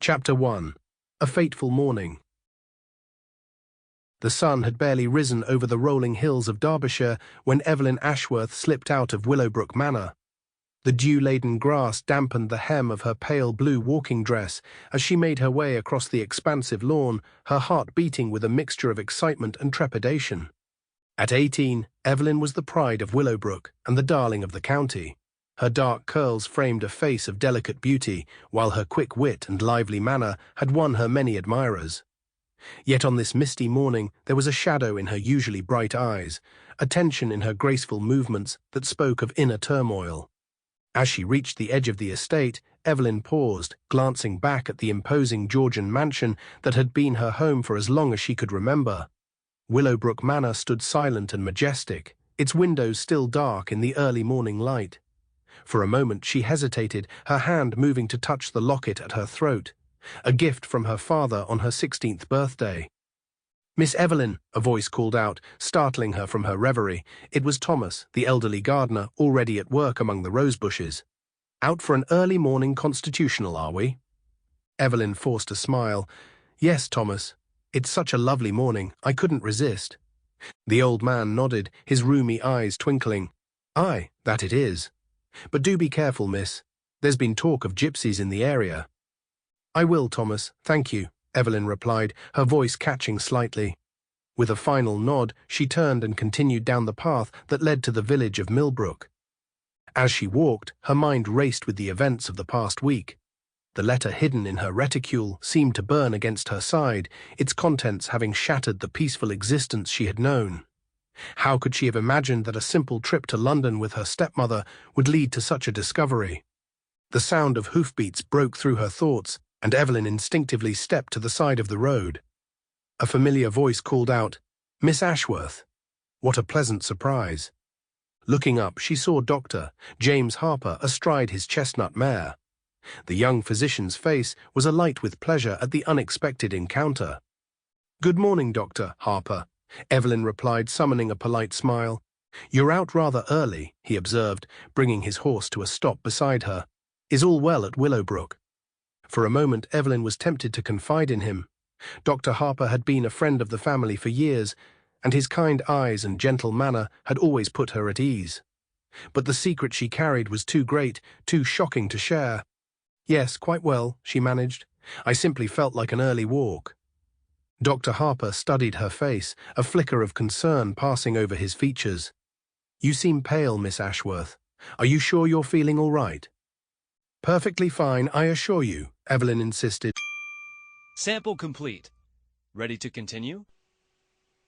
Chapter 1. A Fateful Morning. The sun had barely risen over the rolling hills of Derbyshire when Evelyn Ashworth slipped out of Willowbrook Manor. The dew-laden grass dampened the hem of her pale blue walking dress as she made her way across the expansive lawn, her heart beating with a mixture of excitement and trepidation. At 18, Evelyn was the pride of Willowbrook and the darling of the county. Her dark curls framed a face of delicate beauty, while her quick wit and lively manner had won her many admirers. Yet on this misty morning there was a shadow in her usually bright eyes, a tension in her graceful movements that spoke of inner turmoil. As she reached the edge of the estate, Evelyn paused, glancing back at the imposing Georgian mansion that had been her home for as long as she could remember. Willowbrook Manor stood silent and majestic, its windows still dark in the early morning light. For a moment she hesitated, her hand moving to touch the locket at her throat, a gift from her father on her 16th birthday. "Miss Evelyn," a voice called out, startling her from her reverie. It was Thomas, the elderly gardener, already at work among the rose bushes. "Out for an early morning constitutional, are we?" Evelyn forced a smile. "Yes, Thomas. It's such a lovely morning, I couldn't resist." The old man nodded, his rheumy eyes twinkling. "Aye, that it is. But do be careful, miss. There's been talk of gypsies in the area." "I will, Thomas, thank you," Evelyn replied, her voice catching slightly. With a final nod, she turned and continued down the path that led to the village of Millbrook. As she walked, her mind raced with the events of the past week. The letter hidden in her reticule seemed to burn against her side, its contents having shattered the peaceful existence she had known. How could she have imagined that a simple trip to London with her stepmother would lead to such a discovery? The sound of hoofbeats broke through her thoughts, and Evelyn instinctively stepped to the side of the road. A familiar voice called out, "Miss Ashworth." What a pleasant surprise. Looking up, she saw Dr. James Harper astride his chestnut mare. The young physician's face was alight with pleasure at the unexpected encounter. "Good morning, Dr. Harper," Evelyn replied, summoning a polite smile. "You're out rather early," he observed, bringing his horse to a stop beside her. "Is all well at Willowbrook?" For a moment Evelyn was tempted to confide in him. Dr. Harper had been a friend of the family for years, and his kind eyes and gentle manner had always put her at ease. But the secret she carried was too great, too shocking to share. "Yes, quite well," she managed. "I simply felt like an early walk." Dr. Harper studied her face, a flicker of concern passing over his features. "You seem pale, Miss Ashworth. Are you sure you're feeling all right?" "Perfectly fine, I assure you," Evelyn insisted. Sample complete. Ready to continue?